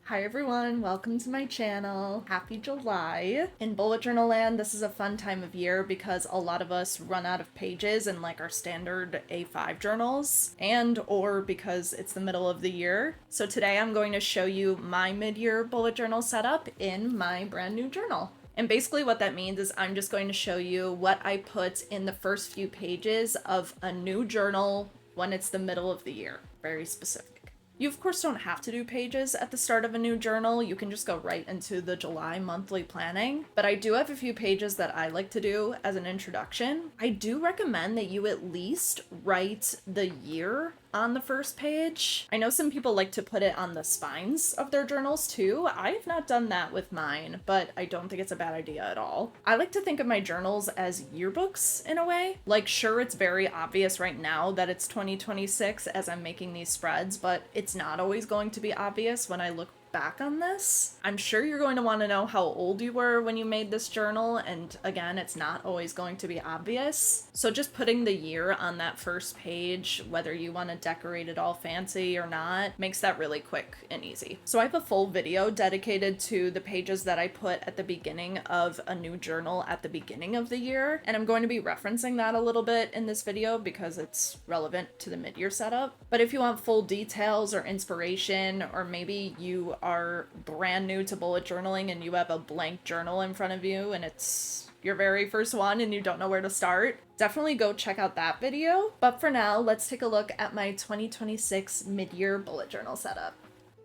Hi everyone, welcome to my channel. Happy July. In bullet journal land, this is a fun time of year because a lot of us run out of pages in like our standard A5 journals and or because it's the middle of the year. So today I'm going to show you my mid-year bullet journal setup in my brand new journal. And basically what that means is I'm just going to show you what I put in the first few pages of a new journal when it's the middle of the year. Very specific. You of course don't have to do pages at the start of a new journal, you can just go right into the July monthly planning, but I do have a few pages that I like to do as an introduction. I do recommend that you at least write the year on the first page. I know some people like to put it on the spines of their journals too. I have not done that with mine, but I don't think it's a bad idea at all. I like to think of my journals as yearbooks in a way. Like, sure, it's very obvious right now that it's 2026 as I'm making these spreads, but it's not always going to be obvious when I look back on this. I'm sure you're going to want to know how old you were when you made this journal, and again, it's not always going to be obvious. So just putting the year on that first page, whether you want to decorate it all fancy or not, makes that really quick and easy. So I have a full video dedicated to the pages that I put at the beginning of a new journal at the beginning of the year, and I'm going to be referencing that a little bit in this video because it's relevant to the mid-year setup. But if you want full details or inspiration, or maybe you are brand new to bullet journaling and you have a blank journal in front of you and it's your very first one and you don't know where to start, definitely go check out that video. But for now, let's take a look at my 2026 mid-year bullet journal setup.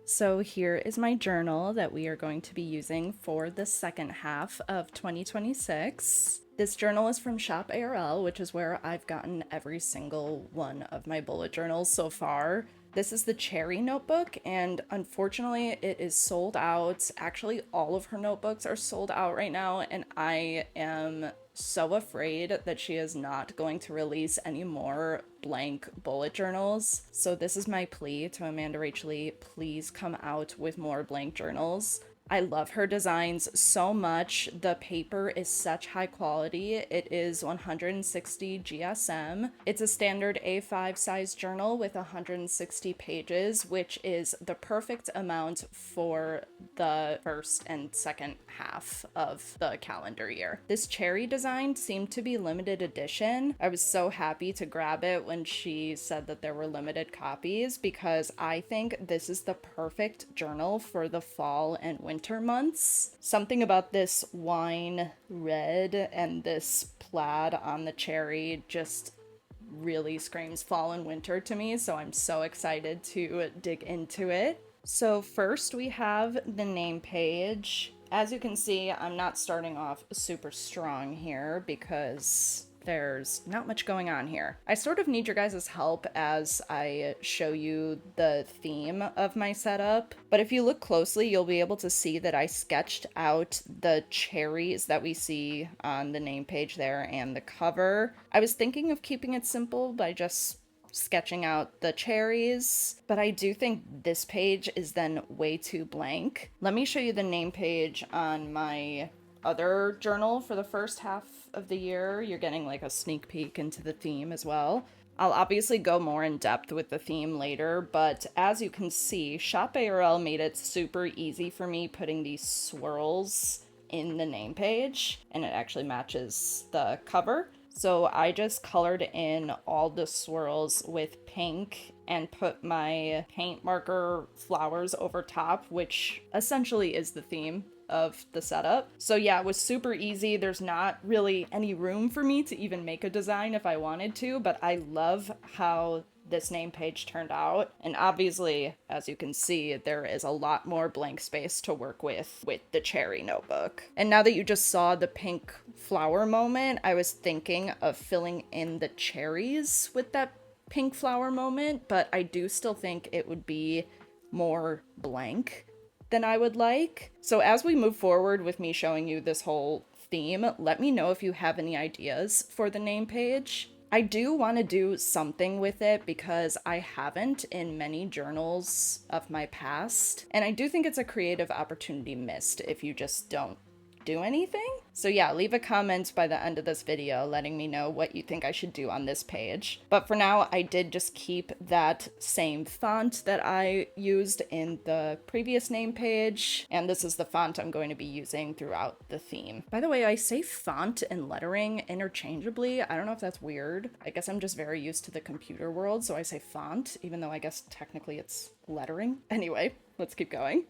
So here is my journal that we are going to be using for the second half of 2026. This journal is from Shop ARL, which is where I've gotten every single one of my bullet journals so far. This is the Cherry notebook, and unfortunately it is sold out. Actually, all of her notebooks are sold out right now, and I am so afraid that she is not going to release any more blank bullet journals. So this is my plea to Amanda Rachel Lee, please come out with more blank journals. I love her designs so much. The paper is such high quality. It is 160 GSM. It's a standard A5 size journal with 160 pages, which is the perfect amount for the first and second half of the calendar year. This cherry design seemed to be limited edition. I was so happy to grab it when she said that there were limited copies because I think this is the perfect journal for the fall and winter months. Something about this wine red and this plaid on the cherry just really screams fall and winter to me, so I'm so excited to dig into it. So first we have the name page. As you can see, I'm not starting off super strong here because there's not much going on here. I sort of need your guys' help as I show you the theme of my setup, but if you look closely, you'll be able to see that I sketched out the cherries that we see on the name page there and the cover. I was thinking of keeping it simple by just sketching out the cherries, but I do think this page is then way too blank. Let me show you the name page on my other journal for the first half of the year. You're getting like a sneak peek into the theme as well. I'll obviously go more in depth with the theme later, but as you can see, Shop ARL made it super easy for me putting these swirls in the name page, and it actually matches the cover. So I just colored in all the swirls with pink and put my paint marker flowers over top, which essentially is the theme of the setup. So yeah, it was super easy. There's not really any room for me to even make a design if I wanted to, but I love how this name page turned out. And obviously, as you can see, there is a lot more blank space to work with the cherry notebook. And now that you just saw the pink flower moment, I was thinking of filling in the cherries with that pink flower moment, but I do still think it would be more blank than I would like. So as we move forward with me showing you this whole theme, let me know if you have any ideas for the name page. I do want to do something with it because I haven't in many journals of my past, and I do think it's a creative opportunity missed if you just don't do anything. So yeah, leave a comment by the end of this video letting me know what you think I should do on this page. But for now, I did just keep that same font that I used in the previous name page, and this is the font I'm going to be using throughout the theme. By the way, I say font and lettering interchangeably. I don't know if that's weird. I guess I'm just very used to the computer world, so I say font, even though I guess technically it's lettering. Anyway, let's keep going.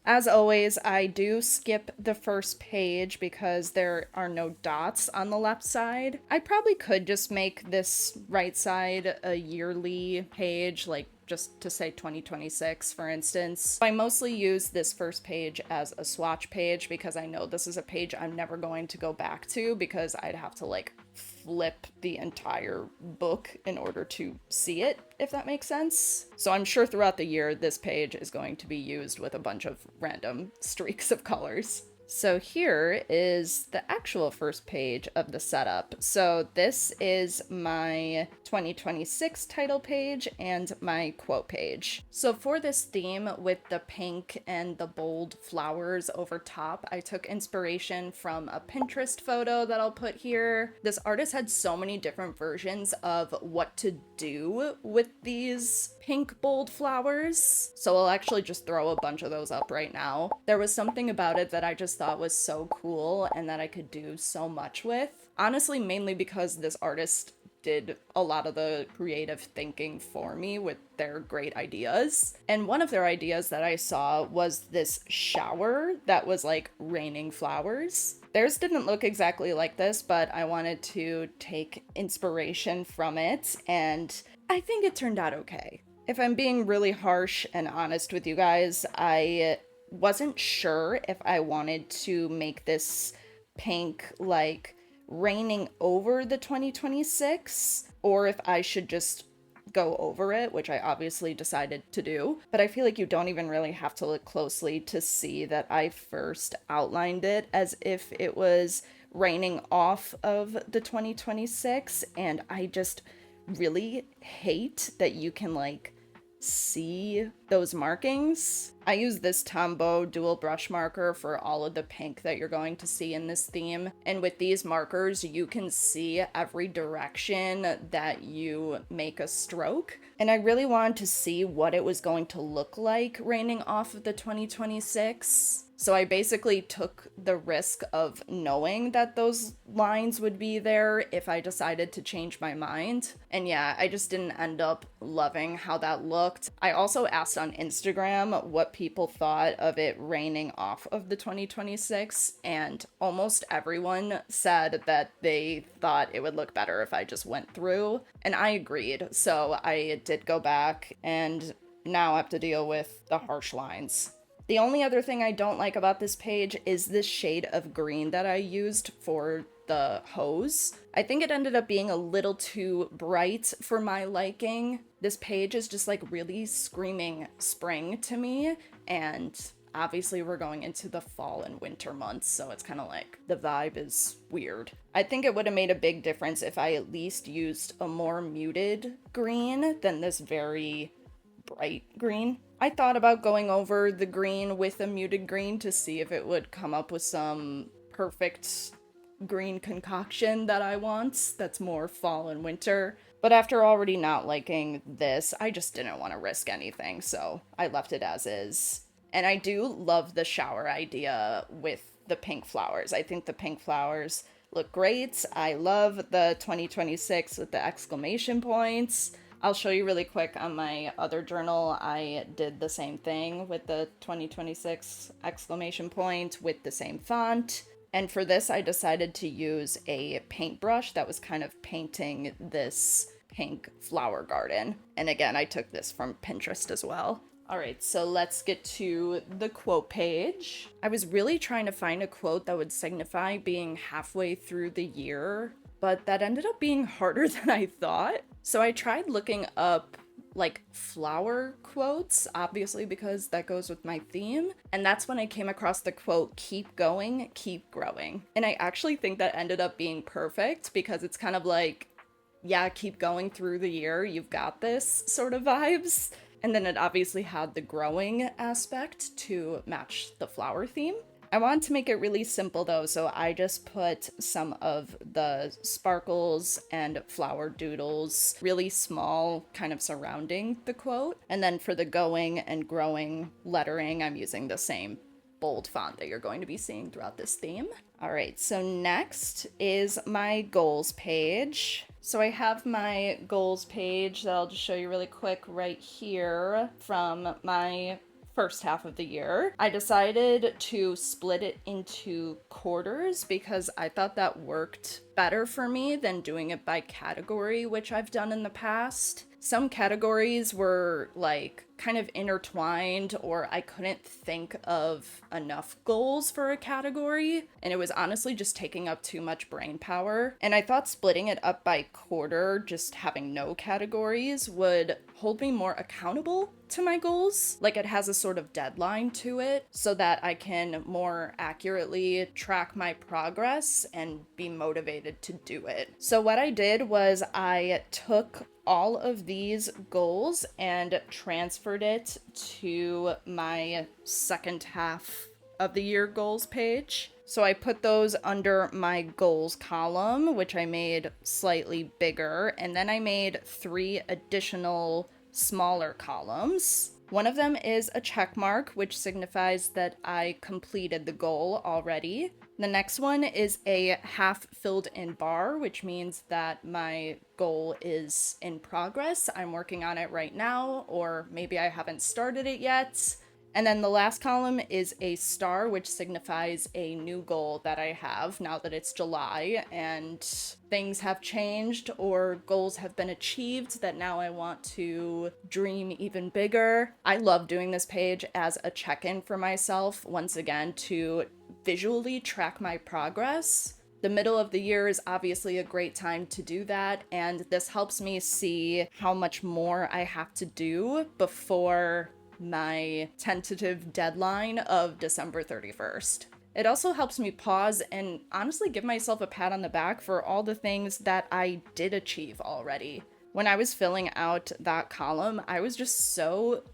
As always, I do skip the first page because there are no dots on the left side. I probably could just make this right side a yearly page, like just to say 2026, for instance. I mostly use this first page as a swatch page because I know this is a page I'm never going to go back to because I'd have to like flip the entire book in order to see it, if that makes sense. So I'm sure throughout the year, this page is going to be used with a bunch of random streaks of colors. So here is the actual first page of the setup. So this is my 2026 title page and my quote page. So for this theme with the pink and the bold flowers over top, I took inspiration from a Pinterest photo that I'll put here. This artist had so many different versions of what to do with these pink bold flowers. So I'll actually just throw a bunch of those up right now. There was something about it that I just thought was so cool and that I could do so much with. Honestly, mainly because this artist did a lot of the creative thinking for me with their great ideas. And one of their ideas that I saw was this shower that was like raining flowers. Theirs didn't look exactly like this, but I wanted to take inspiration from it, and I think it turned out okay. If I'm being really harsh and honest with you guys, I wasn't sure if I wanted to make this pink like raining over the 2026 or if I should just go over it, which I obviously decided to do. But I feel like you don't even really have to look closely to see that I first outlined it as if it was raining off of the 2026, and I just really hate that you can like see those markings. I use this Tombow dual brush marker for all of the pink that you're going to see in this theme. And with these markers, you can see every direction that you make a stroke. And I really wanted to see what it was going to look like raining off of the 2026. So I basically took the risk of knowing that those lines would be there if I decided to change my mind. And yeah, I just didn't end up loving how that looked. I also asked on Instagram what people thought of it raining off of the 2026, and almost everyone said that they thought it would look better if I just went through, and I agreed. So I did go back and now I have to deal with the harsh lines. The only other thing I don't like about this page is this shade of green that I used for the hose. I think it ended up being a little too bright for my liking. This page is just like really screaming spring to me, and obviously we're going into the fall and winter months, so it's kind of like the vibe is weird. I think it would have made a big difference if I at least used a more muted green than this very bright green. I thought about going over the green with a muted green to see if it would come up with some perfect green concoction that I want that's more fall and winter. But after already not liking this, I just didn't want to risk anything, so I left it as is. And I do love the shower idea with the pink flowers. I think the pink flowers look great. I love the 2026 with the exclamation points. I'll show you really quick on my other journal. I did the same thing with the 2026 exclamation point with the same font. And for this, I decided to use a paintbrush that was kind of painting this pink flower garden. And again, I took this from Pinterest as well. All right, so let's get to the quote page. I was really trying to find a quote that would signify being halfway through the year, but that ended up being harder than I thought. So I tried looking up like flower quotes, obviously because that goes with my theme. And that's when I came across the quote, "Keep going, keep growing." And I actually think that ended up being perfect because it's kind of like, yeah, keep going through the year, you've got this sort of vibes. And then it obviously had the growing aspect to match the flower theme. I want to make it really simple though, so I just put some of the sparkles and flower doodles really small, kind of surrounding the quote. And then for the going and growing lettering, I'm using the same bold font that you're going to be seeing throughout this theme. All right, so next is my goals page. So I have my goals page that I'll just show you really quick right here from my first half of the year. I decided to split it into quarters because I thought that worked better for me than doing it by category, which I've done in the past. Some categories were like kind of intertwined, or I couldn't think of enough goals for a category, and it was honestly just taking up too much brain power. And I thought splitting it up by quarter, just having no categories, would hold me more accountable to my goals. Like it has a sort of deadline to it so that I can more accurately track my progress and be motivated to do it. So what I did was I took all of these goals and transferred it to my second half of the year goals page. So I put those under my goals column, which I made slightly bigger, and then I made 3 additional smaller columns. One of them is a check mark, which signifies that I completed the goal already. The next one is a half filled in bar, which means that my goal is in progress. I'm working on it right now, or maybe I haven't started it yet. And then the last column is a star, which signifies a new goal that I have now that it's July and things have changed or goals have been achieved that now I want to dream even bigger. I love doing this page as a check-in for myself, once again, to visually track my progress. The middle of the year is obviously a great time to do that, and this helps me see how much more I have to do before my tentative deadline of December 31st. It also helps me pause and honestly give myself a pat on the back for all the things that I did achieve already. When I was filling out that column, I was just so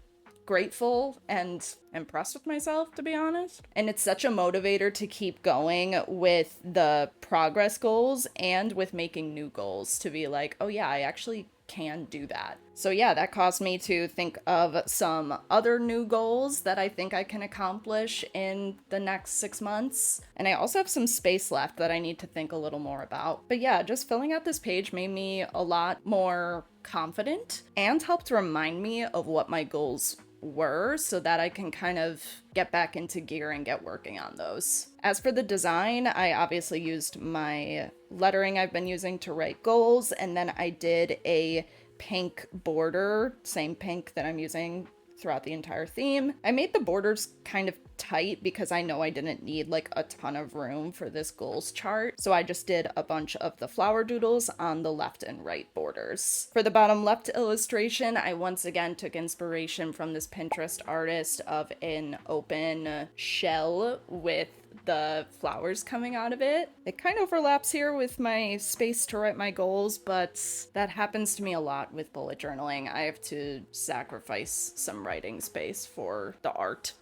grateful and impressed with myself, to be honest. And it's such a motivator to keep going with the progress goals and with making new goals, to be like, oh yeah, I actually can do that. So yeah, that caused me to think of some other new goals that I think I can accomplish in the next 6 months. And I also have some space left that I need to think a little more about. But yeah, just filling out this page made me a lot more confident and helped remind me of what my goals were so that I can kind of get back into gear and get working on those. As for the design, I obviously used my lettering I've been using to write goals, and then I did a pink border, same pink that I'm using throughout the entire theme. I made the borders kind of tight because I know I didn't need like a ton of room for this goals chart. So I just did a bunch of the flower doodles on the left and right borders. For the bottom left illustration, I once again took inspiration from this Pinterest artist of an open shell with the flowers coming out of it. It kind of overlaps here with my space to write my goals, but that happens to me a lot with bullet journaling. I have to sacrifice some writing space for the art.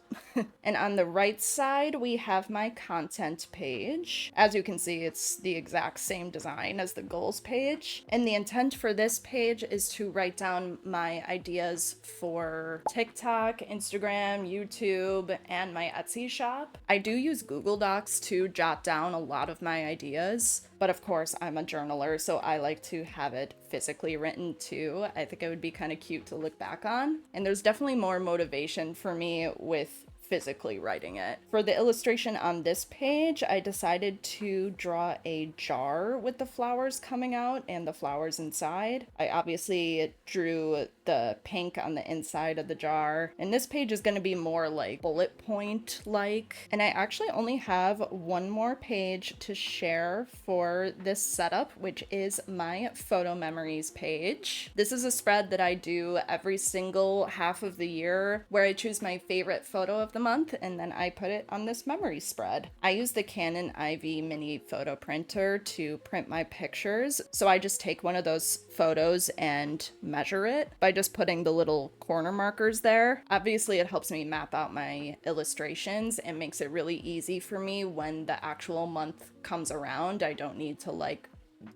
And on the right side, we have my content page. As you can see, it's the exact same design as the goals page. And the intent for this page is to write down my ideas for TikTok, Instagram, YouTube, and my Etsy shop. I do use Google Docs to jot down a lot of my ideas, but of course I'm a journaler, so I like to have it physically written too. I think it would be kind of cute to look back on. And there's definitely more motivation for me with physically writing it. For the illustration on this page, I decided to draw a jar with the flowers coming out and the flowers inside. I obviously drew the pink on the inside of the jar, and this page is going to be more like bullet point like. And I actually only have one more page to share for this setup, which is my photo memories page. This is a spread that I do every single half of the year where I choose my favorite photo of the month and then I put it on this memory spread. I use the Canon IV mini photo printer to print my pictures, so I just take one of those photos and measure it. By by just putting the little corner markers there. Obviously, it helps me map out my illustrations and makes it really easy for me when the actual month comes around. I don't need to like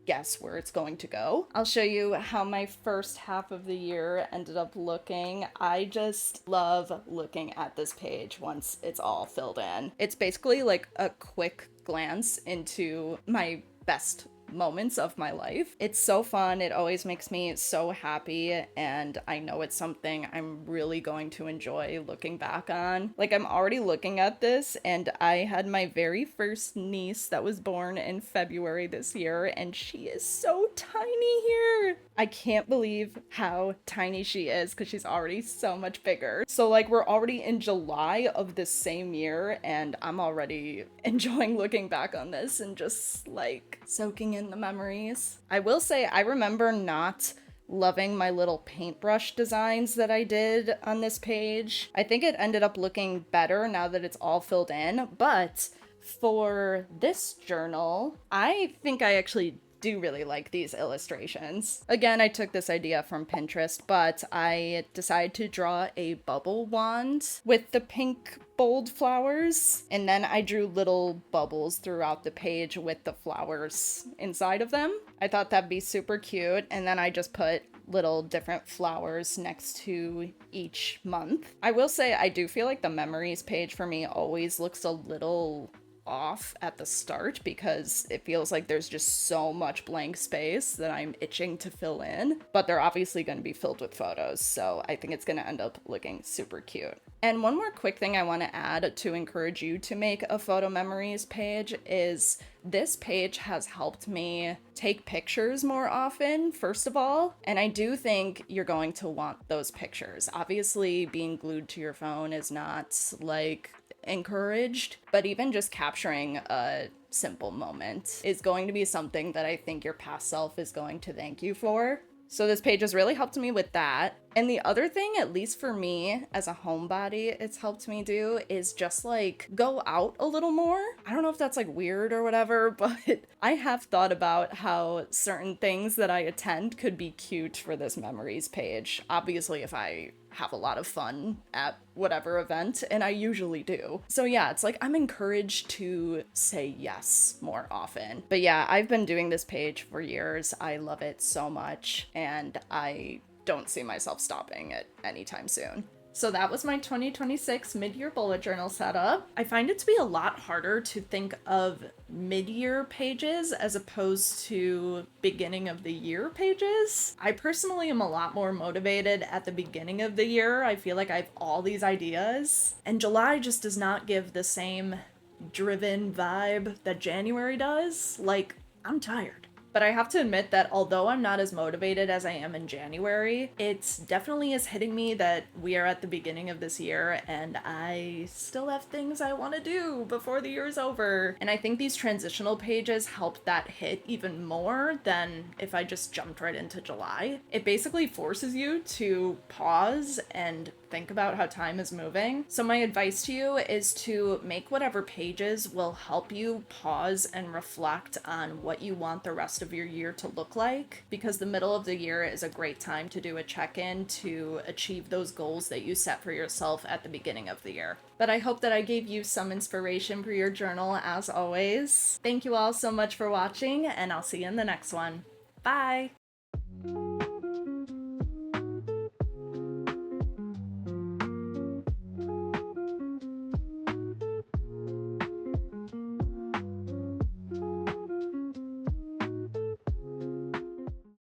guess where it's going to go. I'll show you how my first half of the year ended up looking. I just love looking at this page once it's all filled in. It's basically like a quick glance into my best moments of my life. It's so fun. It always makes me so happy, and I know it's something I'm really going to enjoy looking back on. Like, I'm already looking at this, and I had my very first niece that was born in February this year, and she is so tiny here. I can't believe how tiny she is because she's already so much bigger. So like, we're already in July of this same year, and I'm already enjoying looking back on this and just like soaking in the memories. I will say I remember not loving my little paintbrush designs that I did on this page. I think it ended up looking better now that it's all filled in, but for this journal, I think I actually do really like these illustrations. Again, I took this idea from Pinterest, but I decided to draw a bubble wand with the pink bold flowers, and then I drew little bubbles throughout the page with the flowers inside of them. I thought that'd be super cute, and then I just put little different flowers next to each month. I will say I do feel like the memories page for me always looks a little off at the start because it feels like there's just so much blank space that I'm itching to fill in, but they're obviously going to be filled with photos, so I think it's going to end up looking super cute. And one more quick thing I want to add to encourage you to make a photo memories page is this page has helped me take pictures more often, first of all, and I do think you're going to want those pictures. Obviously, being glued to your phone is not like encouraged, but even just capturing a simple moment is going to be something that I think your past self is going to thank you for. So this page has really helped me with that. And the other thing, at least for me as a homebody, it's helped me do is just like go out a little more. I don't know if that's like weird or whatever, but I have thought about how certain things that I attend could be cute for this memories page. Obviously, if I have a lot of fun at whatever event, and I usually do. So yeah, it's like I'm encouraged to say yes more often. But yeah, I've been doing this page for years. I love it so much, and I don't see myself stopping it anytime soon. So that was my 2026 mid-year bullet journal setup. I find it to be a lot harder to think of mid-year pages as opposed to beginning of the year pages. I personally am a lot more motivated at the beginning of the year. I feel like I have all these ideas, and July just does not give the same driven vibe that January does. Like, I'm tired. But I have to admit that although I'm not as motivated as I am in January, it's definitely is hitting me that we are at the beginning of this year and I still have things I want to do before the year's over. And I think these transitional pages help that hit even more than if I just jumped right into July. It basically forces you to pause and think about how time is moving. So my advice to you is to make whatever pages will help you pause and reflect on what you want the rest of your year to look like, because the middle of the year is a great time to do a check-in to achieve those goals that you set for yourself at the beginning of the year. But I hope that I gave you some inspiration for your journal as always. Thank you all so much for watching, and I'll see you in the next one. Bye!